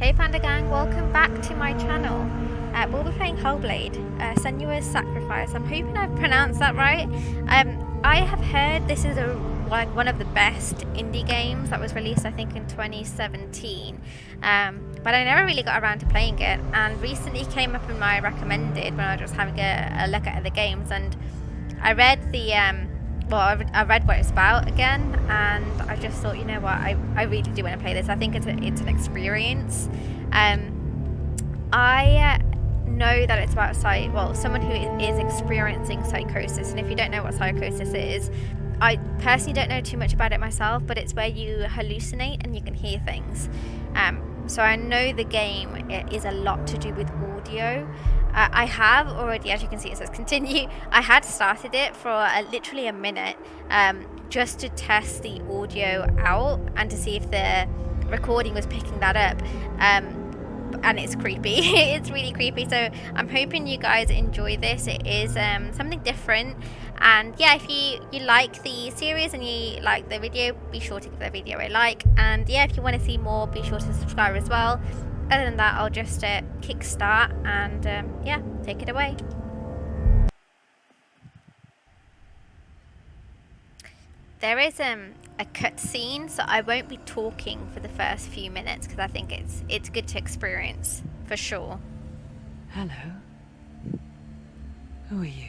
Hey Panda Gang, welcome back to my channel. We'll be playing Hellblade, Senua's Sacrifice. I'm hoping I've pronounced that right. I have heard this is one of the best indie games that was released, I think, in 2017. But I never really got around to playing it, and recently came up in my recommended when I was just having a look at other games, and I read the I read what it's about again, and I just thought, you know what, I really do want to play this. I think it's an experience. I know that it's about someone who is experiencing psychosis, and if you don't know what psychosis is, I personally don't know too much about it myself, but it's where you hallucinate and you can hear things. So I know the game is a lot to do with audio. I have already, as you can see, it says continue. I had started it for literally a minute just to test the audio out and to see if the recording was picking that up. And it's creepy. It's really creepy. So I'm hoping you guys enjoy this. It is something different. And yeah, if you like the series and you like the video, be sure to give the video a like. And yeah, if you want to see more, be sure to subscribe as well. Other than that, I'll just kick start and yeah, take it away. There is a cutscene, so I won't be talking for the first few minutes because I think it's good to experience for sure. Hello. Who are you?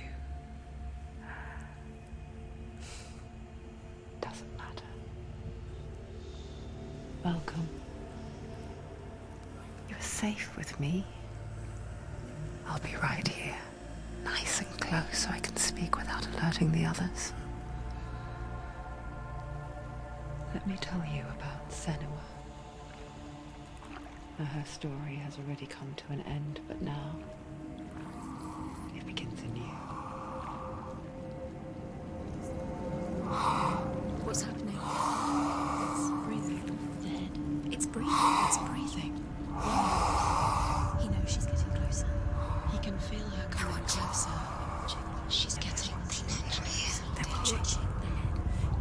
Doesn't matter. Welcome. You're safe with me. I'll be right here, nice and close so I can speak without alerting the others. Let me tell you about Senua. Her story has already come to an end, but now it begins anew. What's happening? It's breathing. Dead. It's breathing. It's breathing. He knows she's getting closer. He can feel her coming closer. She's getting closer. They're watching.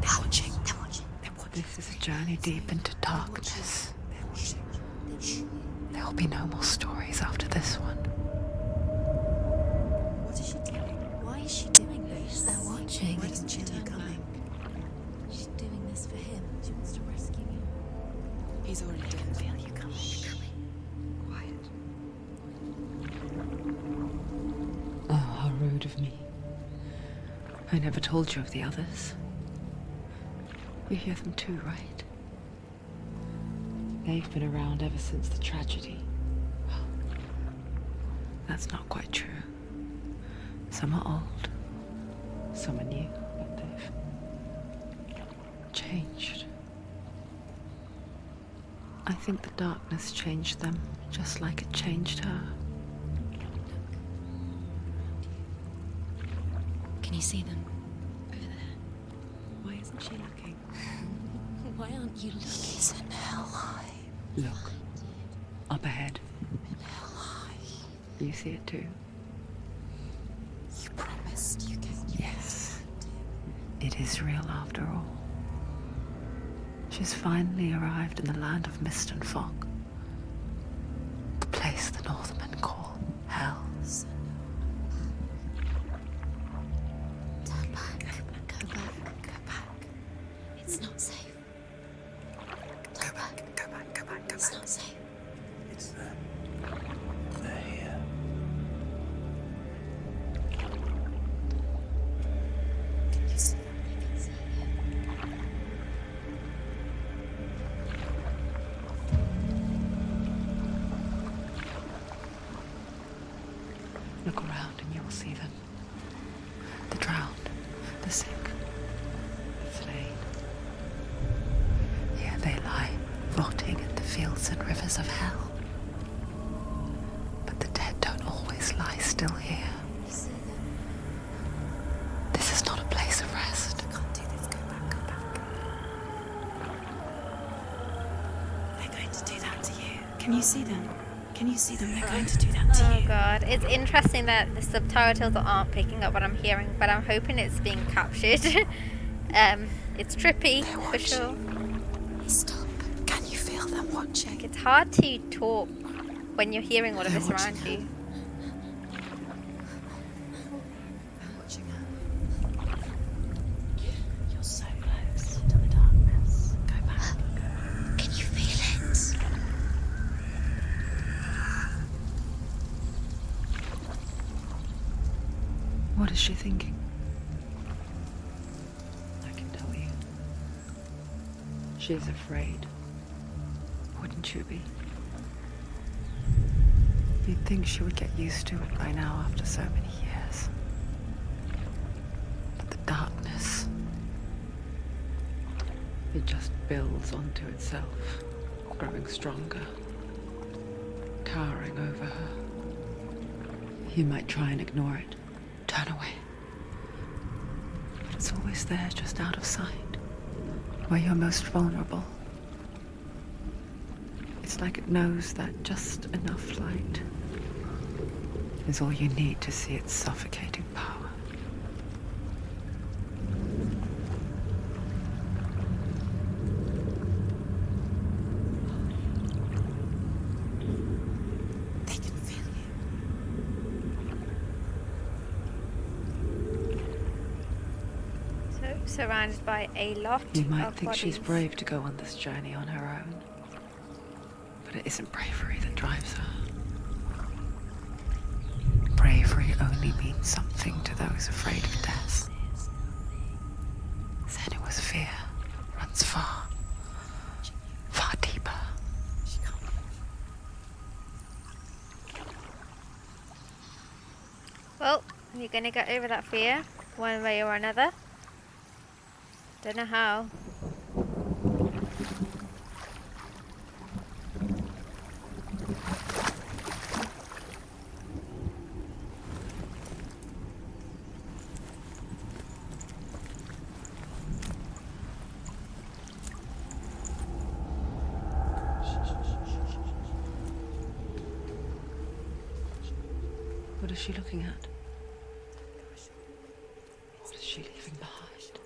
They're watching. This is a journey deep into darkness. There will be no more stories after this one. What is she doing? Why is she doing this? They're watching. Why doesn't she turn coming? She's doing this for him. She wants to rescue you. He's already dead. Feel you coming. Quiet. Oh, how rude of me. I never told you of the others. You hear them too, right? They've been around ever since the tragedy. Well, that's not quite true. Some are old, some are new, but they've changed. I think the darkness changed them, just like it changed her. Can you see them? Over there. Why isn't she looking? Why aren't you looking? He's in hell high. Look, up ahead. In hell high. You see it too? You promised you can. Yes. It is real after all. She's finally arrived in the land of mist and fog. The place the Northmen call hell. Turn back. Go back. Go back. It's not safe. Go back, go back, go back, go It's back. not safe. It's them. They're here. Can you see them? I can see you. Look around and you'll see them. The drowned, the sick, the slain. Here they lie, rotting in the fields and rivers of hell. But the dead don't always lie still here. You see them? This is not a place of rest. I can't do this. Go back. Go back. They're going to do that to you. Can you see them? Can you see them? They're going to do that to Oh you. god, it's interesting that the subtitles aren't picking up what I'm hearing, but I'm hoping it's being captured. It's trippy for sure. Stop. Can you feel them? watching. It's hard to talk when you're hearing all of They're this watching around her. you. They're watching her. You're so close to the darkness. Go back. Can you feel it? What is she thinking? I can tell you. She's afraid. Wouldn't you be? You'd think she would get used to it by now after so many years. But the darkness, it just builds onto itself, growing stronger, towering over her. You might try and ignore it, turn away. But it's always there, just out of sight, where you're most vulnerable. It's like it knows that just enough light is all you need to see its suffocating power. They can feel you. So surrounded by a lot You might of think she's bodies. brave to go on this journey on her own, but it isn't bravery that drives her. Bravery only means something to those afraid of death. Senua's fear runs far, far deeper. She can't. Well, you're gonna get over that fear, one way or another. Don't know how. What is she looking at? What is she leaving behind?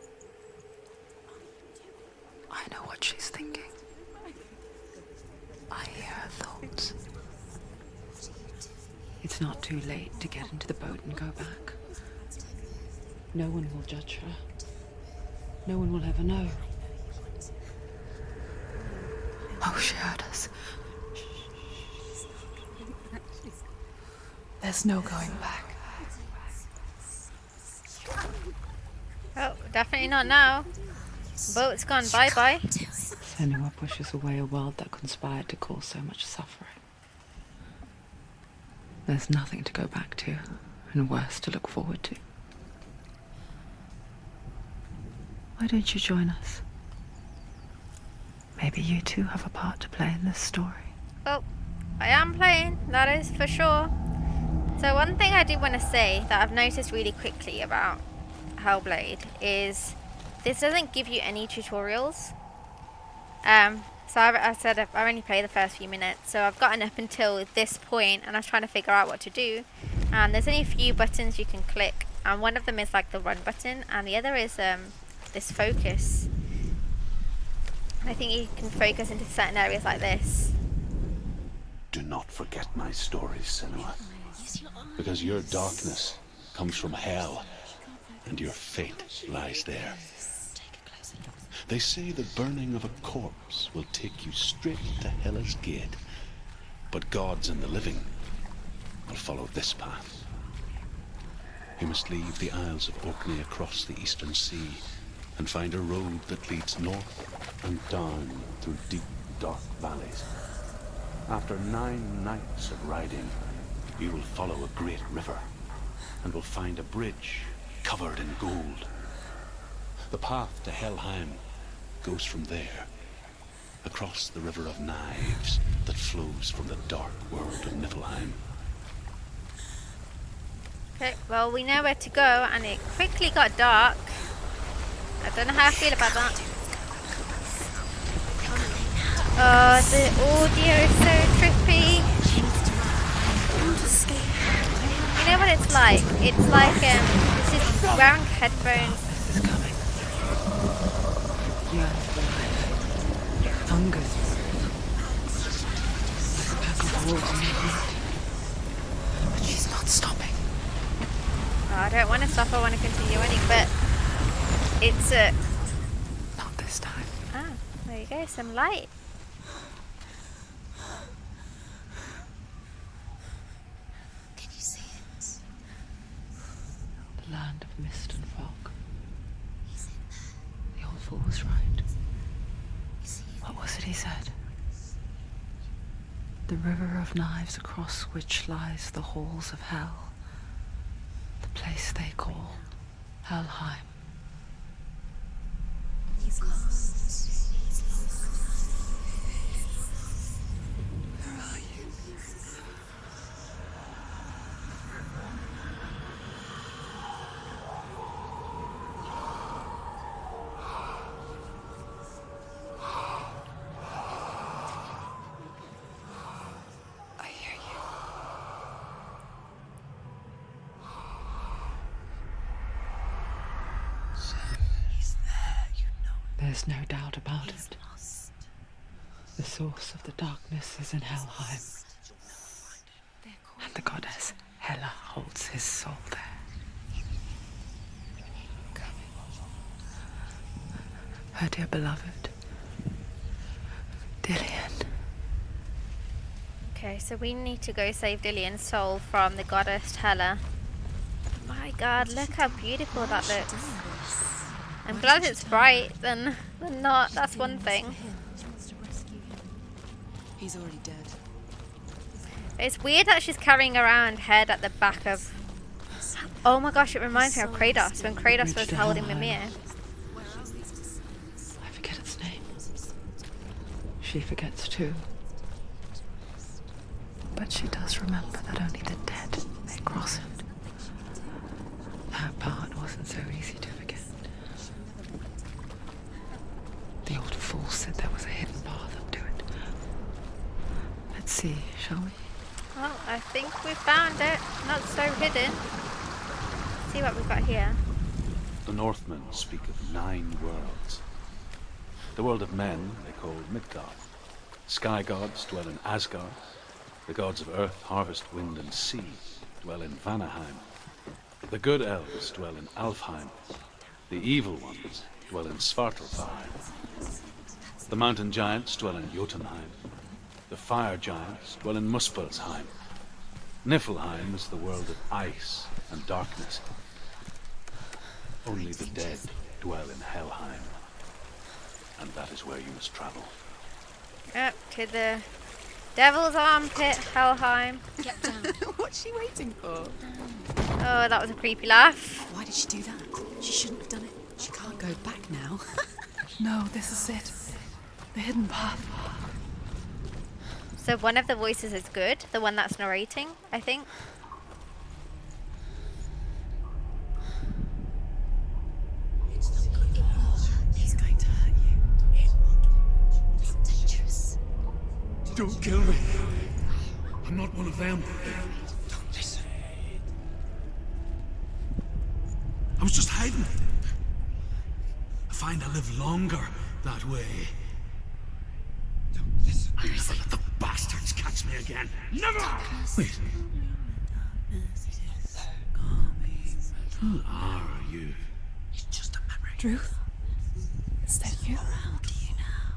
I know what she's thinking. I hear her thoughts. It's not too late to get into the boat and go back. No one will judge her. No one will ever know. Oh, she heard us. There's no going back. Oh, definitely not now. Boat's gone bye-bye. Senua pushes away a world that conspired to cause so much suffering. There's nothing to go back to, and worse to look forward to. Why don't you join us? Maybe you too have a part to play in this story. Well, I am playing, that is for sure. So one thing I do want to say that I've noticed really quickly about Hellblade is this doesn't give you any tutorials. So I said I've only played the first few minutes, so I've gotten up until this point and I was trying to figure out what to do. And there's only a few buttons you can click, and one of them is like the run button, and the other is this focus. And I think you can focus into certain areas like this. Do not forget my stories, Senua. Because your darkness comes from hell, and your fate lies there. They say the burning of a corpse will take you straight to Hela's gate, but gods and the living will follow this path. You must leave the Isles of Orkney across the eastern sea and find a road that leads north and down through deep, dark valleys. After 9 nights of riding, you will follow a great river and will find a bridge covered in gold. The path to Helheim goes from there, across the river of knives that flows from the dark world of Niflheim. Okay, well we know where to go, and it quickly got dark. I don't know how I feel about that. Oh, the audio is so trippy. You know what it's like? It's like this is wearing headphones. This is coming. Yearns for life. Hungers for it. wolves on their feet. But she's not stopping. Oh, I don't want to stop. I want to continue running, but it's Not this time. ah, there you go, some light. Can you see it? The land of mist and fog. He's in there. The old fool was right. You see it? What was it he said? The river of knives across which lies the halls of hell. The place they call Helheim. He's lost. He's lost. Where are you? I hear you. He's there, you know. There's no doubt about He's it. lost. The source of the darkness is in Helheim, and the goddess Hela holds his soul there. Her dear beloved, Dillian. Okay, so we need to go save Dillian's soul from the goddess Hela. My God, look how beautiful that looks. I'm glad it's bright than not. That's one thing. She wants to rescue him. He's already dead. It's weird that she's carrying around head at the back of. Oh my gosh, it reminds me of Kratos when Kratos was holding Mimir. I forget its name. She forgets too. But she does remember that only the dead may cross it. That part wasn't so easy to forget. The old fool said there was a hidden path up to it. Let's see, shall we? Well, I think we found it. Not so hidden. See what we've got here. The Northmen speak of 9 worlds. The world of men they call Midgard. Sky gods dwell in Asgard. The gods of earth, harvest, wind, and sea dwell in Vanaheim. The good elves dwell in Alfheim. The evil ones dwell in Svartalfheim. The mountain giants dwell in Jotunheim. The fire giants dwell in Muspelheim. Niflheim is the world of ice and darkness. Only the dead dwell in Helheim. And that is where you must travel. Up to the Devil's Armpit, Helheim. Get down. What's she waiting for? Oh, that was a creepy laugh. Why did she do that? She shouldn't have done it. She can't go back now. No, this is it. The hidden path. So one of the voices is good, the one that's narrating, I think. He's going to hurt you. It won't. It's dangerous. Don't kill me. I'm not one of them. Don't listen. I was just hiding. I find I live longer that way. Don't listen. I never let the bastards catch me again. Never! Wait. Who are you? It's just a memory. Druth? Is that you? Around you now.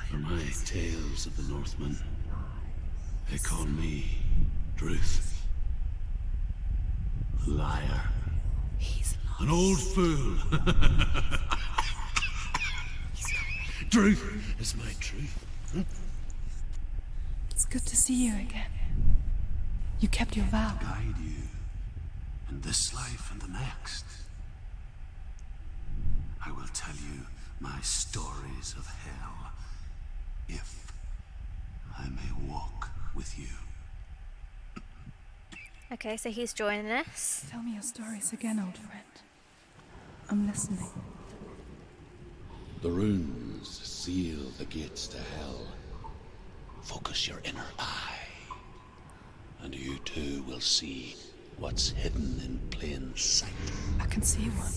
For my tales of the Northmen, they call me Druth. Liar. He's lost. An old fool. Truth is my truth. It's good to see you again. You kept your vow. Guide you in this life and the next. I will tell you my stories of hell, if I may walk with you. Okay, so he's joining us. Tell me your stories again, old friend. I'm listening. The runes seal the gates to hell. Focus your inner eye, and you too will see what's hidden in plain sight. I can see one.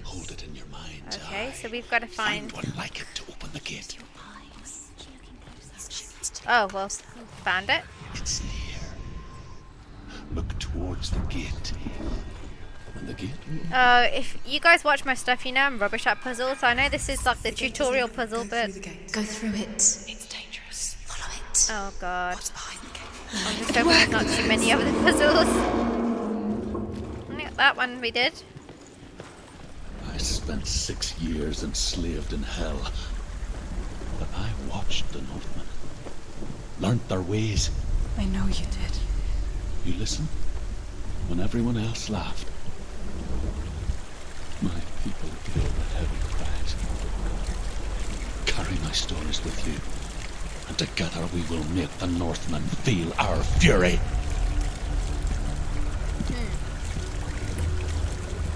Hold it in your mind's eye. Okay, so we've got to find. Find one like it to open the gate. Eyes. She looking closer. She wants to Oh, well, found it. It's near. Look towards the gate. And the gate? If you guys watch my stuff, you know I'm rubbish at puzzles. I know this is like the tutorial puzzle, but... Go through it. It's dangerous. Follow it. Oh, God. What's behind the gate? I'm just hoping there's not too many of the puzzles. Yeah, that one we did. I spent 6 years enslaved in hell. But I watched the Northmen. Learnt their ways. I know you did. You listened when everyone else laughed. My people feel the heavy cries. Carry my stories with you, and together we will make the Northmen feel our fury.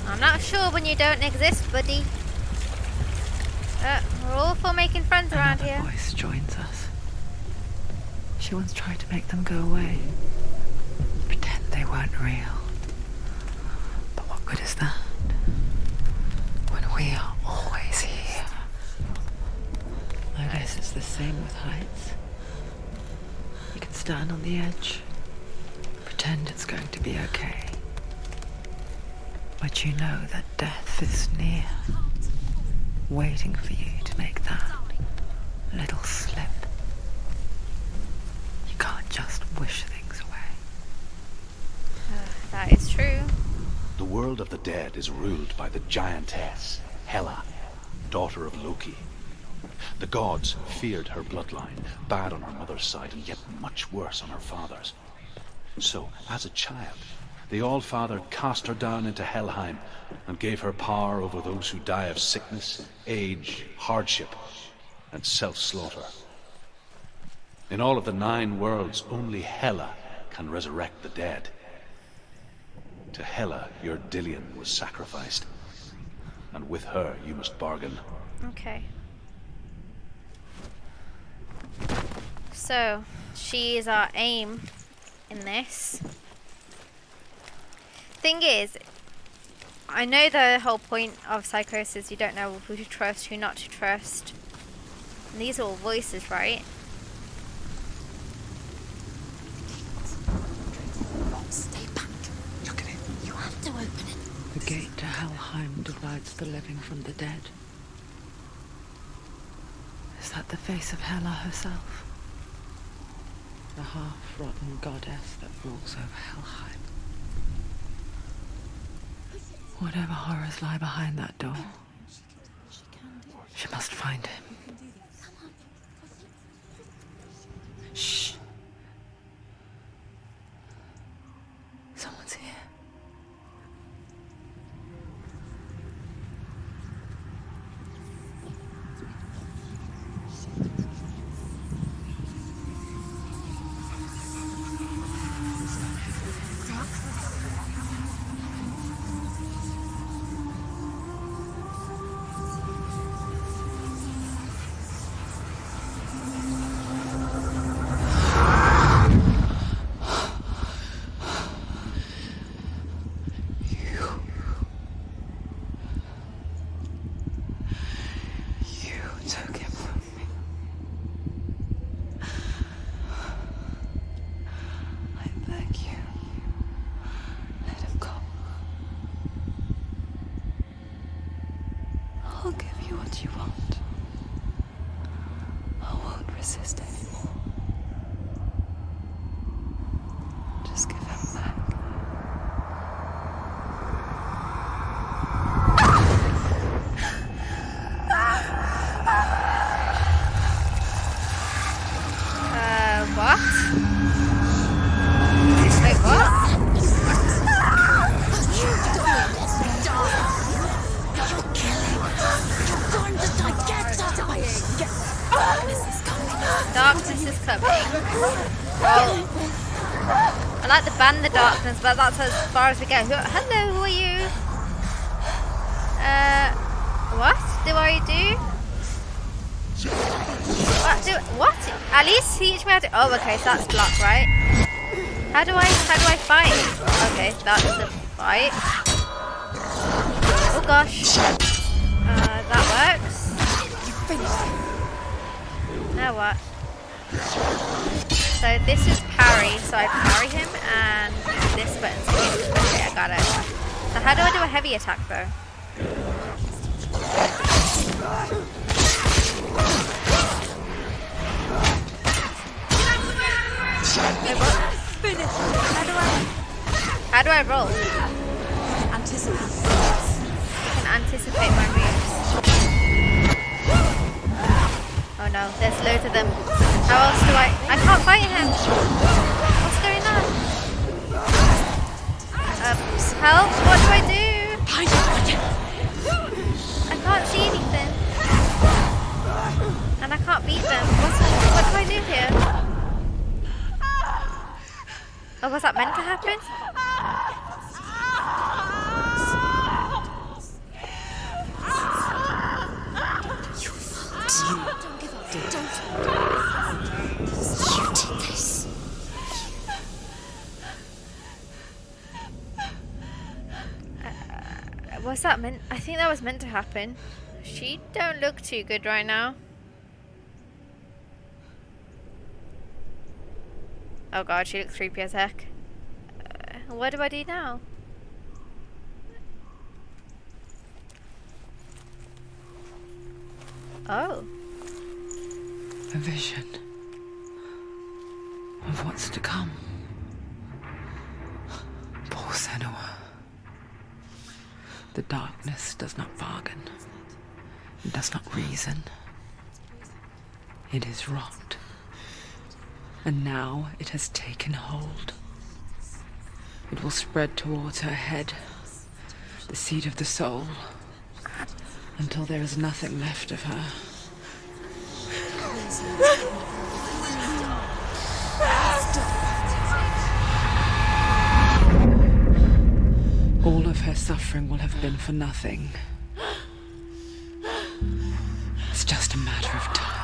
I'm not sure when you don't exist, buddy. We're all for making friends around Another here. voice joins us. She once tried to make them go away. Pretend they weren't real. But what good is that? When we are always here. I guess it's the same with heights. You can stand on the edge. Pretend it's going to be okay. But you know that death is near. Waiting for you to make that little slip. You can't just wish things away. That is true. The world of the dead is ruled by the giantess, Hela, daughter of Loki. The gods feared her bloodline, bad on her mother's side and yet much worse on her father's. So, as a child, the All-Father cast her down into Helheim and gave her power over those who die of sickness, age, hardship, and self-slaughter. In all of the 9 worlds, only Hela can resurrect the dead. To Hela, your Dillion was sacrificed, and with her you must bargain. Okay. So, she is our aim in this. Thing is, I know the whole point of psychosis, you don't know who to trust, who not to trust. And these are all voices, right? Stay back. Look at it. You have to open it. The gate to Helheim divides the living from the dead. Is that the face of Hela herself? The half-rotten goddess that rules over Helheim. Whatever horrors lie behind that door, she must find him. Shh. Someone's here. I'll give you what you want. I won't resist anymore. Just give him back. What? Wait, what? Darkness is coming. Well, I like the band The Darkness, but that's as far as we go. Hello, who are you? What do I do? What? At least teach me how to. Oh, okay, so that's block, right? How do I fight? Okay, that's the fight. Oh gosh. That works. Now what? So this is parry, so I parry him, and this button's hit. Okay, I got it. So how do I do a heavy attack though? Wait, what? How do I roll? Anticipate. You can anticipate my moves. Oh no, there's loads of them. How else do I can't fight him! What's going on? Help! What do I do? I can't see anything. And I can't beat them. What do I do here? Oh, was that meant to happen? Don't give up. Don't. You did this. Was that meant? I think that was meant to happen. She don't look too good right now. Oh god, she looks creepy as heck. What do I do now? Oh. A vision of what's to come. Poor Senua. The darkness does not bargain. It does not reason. It is rot. And now it has taken hold. It will spread towards her head, the seat of the soul, until there is nothing left of her. All of her suffering will have been for nothing. It's just a matter of time.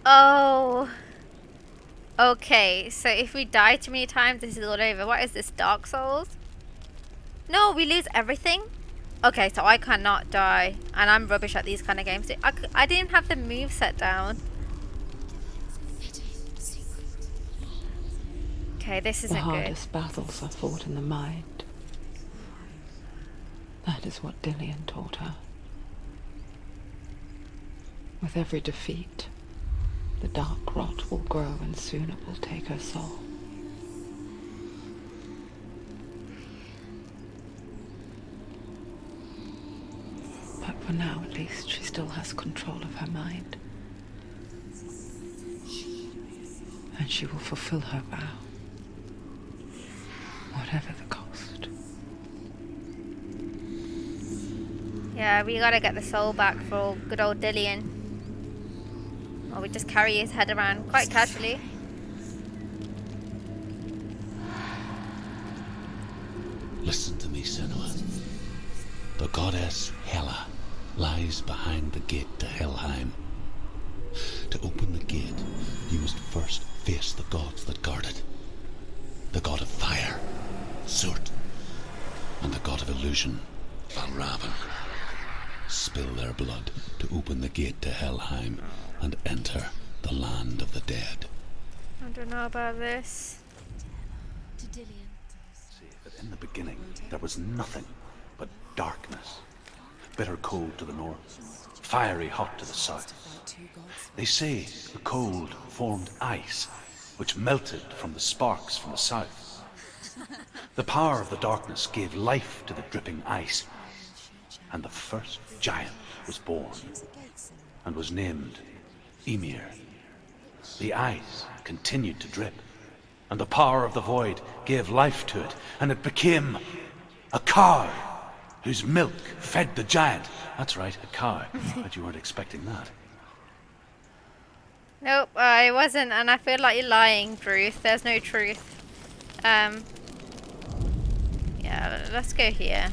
Oh. Okay, so if we die too many times, this is all over. What is this, Dark Souls? No, we lose everything? Okay, so I cannot die. And I'm rubbish at these kind of games. I didn't have the move set down. Okay, this The isn't good. hardest battles are fought in the mind. That is what Dillian taught her. With every defeat, the dark rot will grow and soon it will take her soul. But for now, at least, she still has control of her mind. And she will fulfill her vow, whatever the cost. Yeah, we gotta get the soul back for good old Dillian. Or we just carry his head around quite casually. Listen to me, Senua. The goddess Hela lies behind the gate to Helheim. To open the gate, you must first face the gods that guard it. The god of fire, Surt, and the god of illusion, Valravan. Spill their blood to open the gate to Helheim and enter the land of the dead. I don't know about this. To Dillian. See, but in the beginning, there was nothing but darkness. Bitter cold to the north, fiery hot to the south. They say the cold formed ice, which melted from the sparks from the south. The power of the darkness gave life to the dripping ice, and the first giant was born, and was named Ymir. The ice continued to drip, and the power of the void gave life to it, and it became a cow whose milk fed the giant. That's right, a cow. Bet you weren't expecting that. Nope, I wasn't, and I feel like you're lying, Bruce. There's no truth. Yeah, let's go here.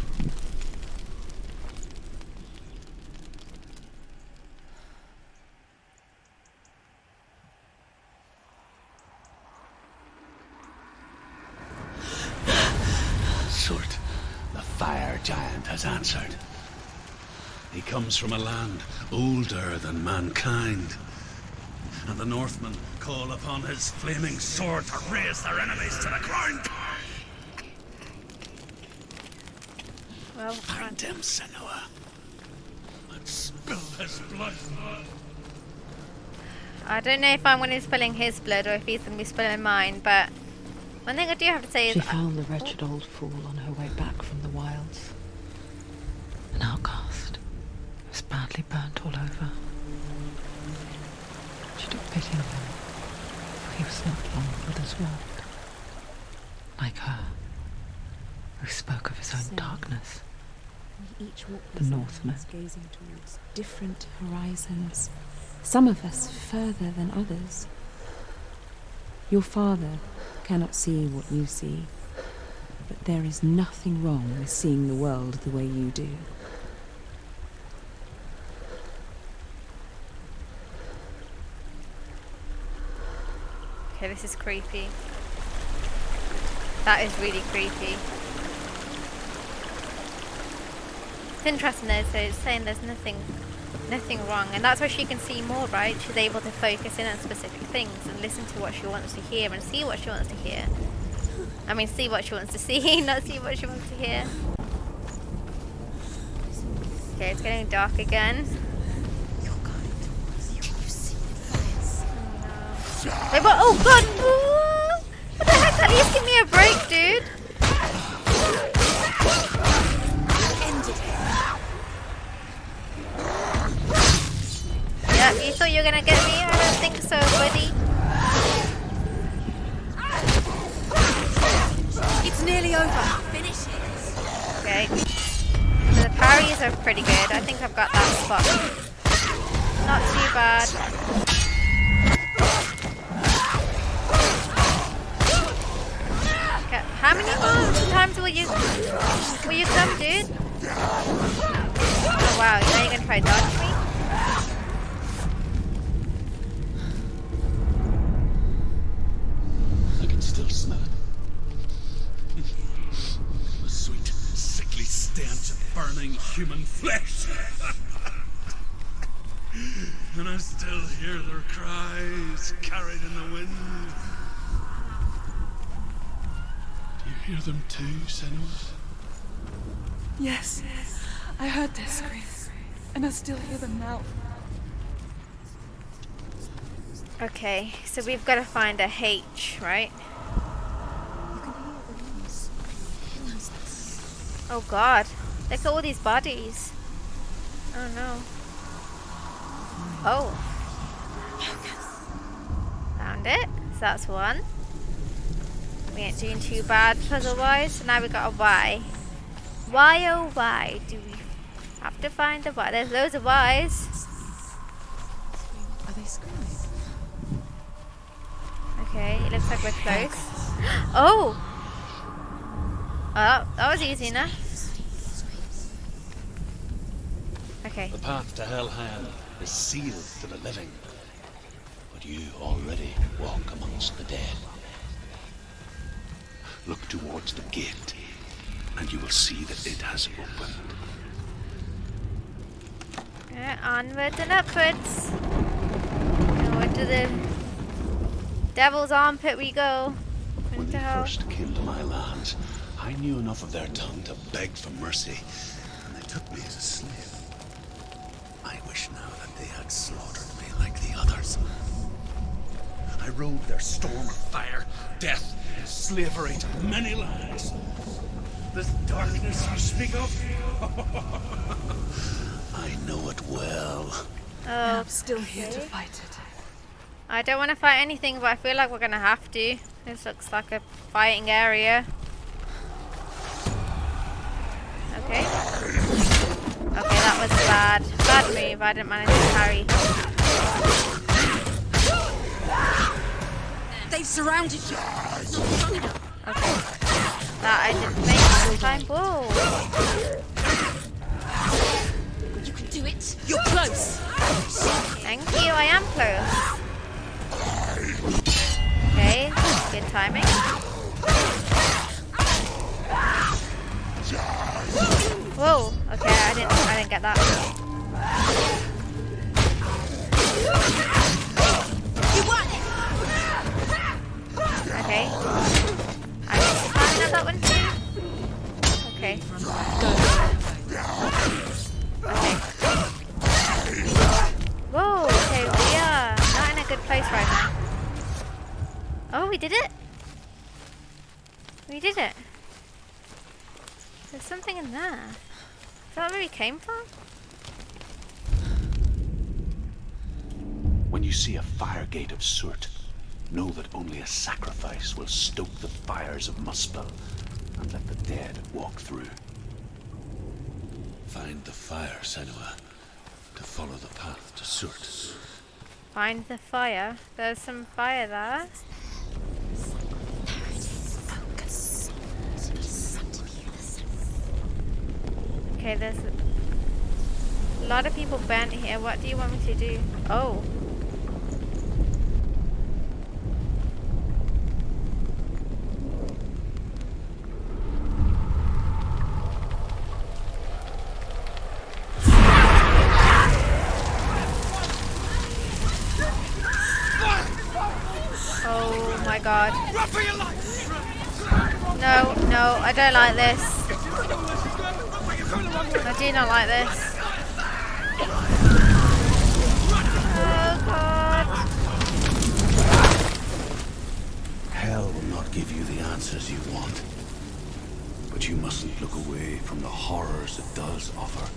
giant has answered. He comes from a land older than mankind. And the Northmen call upon his flaming sword to raise their enemies to the ground. Well, Find him, Senua. And spill his blood. I don't know if I'm going to be spilling his blood or if he's going to be spilling mine, but one thing I do have to say is... She found the wretched old fool on her way back from the wilds. An outcast. He was badly burnt all over. She took pity on him, for he was not long for this world. Like her, who spoke of his own darkness. We each walk The Northmen. gazing towards different horizons. Some of us further than others. Your father cannot see what you see, but there is nothing wrong with seeing the world the way you do. Okay, this is creepy. That is really creepy. It's interesting though, so it's saying there's nothing wrong, and that's why she can see more, right? She's able to focus in on specific things and listen to what she wants to hear and see what she wants to hear. I mean, see what she wants to see, not see what she wants to hear. Okay, it's getting dark again. Wait, what? Oh god! What the heck? At least give me a break, dude! Yeah, you thought you were gonna get me? I don't think so, buddy. It's nearly over. Finish it. Okay. So the parries are pretty good. I think I've got that spot. Not too bad. Okay. How many more times will you come, dude? Oh wow, now you're gonna try to dodge me? I can still smell it. The sweet, sickly stench of burning human flesh. And I still hear their cries carried in the wind. Do you hear them too, Senua? Yes, I heard their screams, and I still hear them now. Okay, so we've got to find a H, right? Oh god, look at all these bodies. Oh no. Oh. Found it. So that's one. We ain't doing too bad puzzle-wise. So now we got a Y. Why oh why do we have to find the Y? There's loads of Ys. Are they screaming? Okay, it looks like we're close. Oh! Oh, that was easy enough. Okay. The path to Hellhand is sealed to the living, but you already walk amongst the dead. Look towards the gate, and you will see that it has opened. Onwards and upwards. And into the devil's armpit we go. When Into you hell. first came to my lands, I knew enough of their tongue to beg for mercy, and they took me as a slave. I wish now that they had slaughtered me like the others. I rode their storm of fire, death, and slavery to many lands. This darkness you speak of, I know it well. Oh, I'm still here to fight it. I don't want to fight anything, but I feel like we're gonna have to. This looks like a fighting area. Okay. Okay, that was bad. Bad move. I didn't manage to parry. They've surrounded you. It's not strong enough. Okay. That I didn't make last time. Whoa. You can do it. You're close. Thank you. I am close. Okay. Good timing. Whoa. Okay, I didn't get that. Okay. I missed the timing of that one too. Okay. Okay. Whoa, okay, we are not in a good place right now. Oh, we did it? We did it. There's something in there. Is that where we came from? When you see a fire gate of soot, know that only a sacrifice will stoke the fires of Muspel and let the dead walk through. Find the fire, Senua, to follow the path to Surt. Find the fire. There's some fire there. Okay, there's a lot of people burnt here. What do you want me to do? Oh. Oh my god. No, no, I don't like this. I do not like this. Oh god. Hell will not give you the answers you want. But you mustn't look away from the horrors it does offer.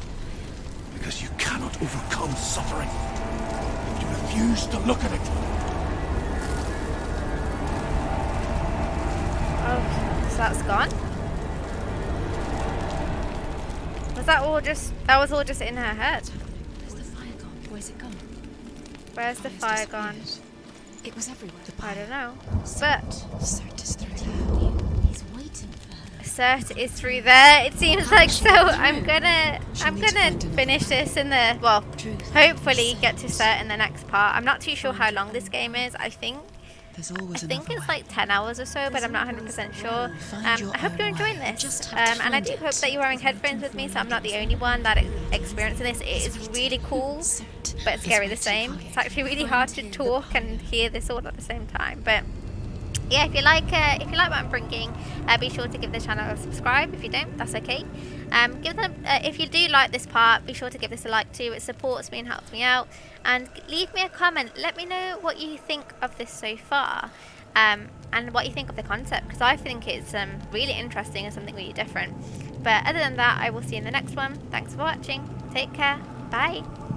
Because you cannot overcome suffering if you refuse to look at it. Oh, so that's gone? Was that all just... That was all just in her head? Where's the fire gone? Where's it gone? Where's the fire gone? It was everywhere. I don't know. But Cert is through there. He's waiting for her. Cert is through there, it seems like. So I'm gonna finish this in the... Well, hopefully get to Cert in the next part. I'm not too sure how long this game is. I think it's like 10 hours or so, but I'm not 100% sure. I hope you're enjoying this, and I do hope that you're wearing headphones with me, so I'm not the only one that is experiencing this. It is really cool, but scary the same. It's actually really hard to talk and hear this all at the same time. But yeah, if you like what I'm bringing, be sure to give the channel a subscribe. If you don't, that's okay. If you do like this part, be sure to give this a like too. It supports me and helps me out. And leave me a comment. Let me know what you think of this so far, and what you think of the concept, because I think it's really interesting and something really different. But other than that, I will see you in the next one. Thanks for watching. Take care. Bye.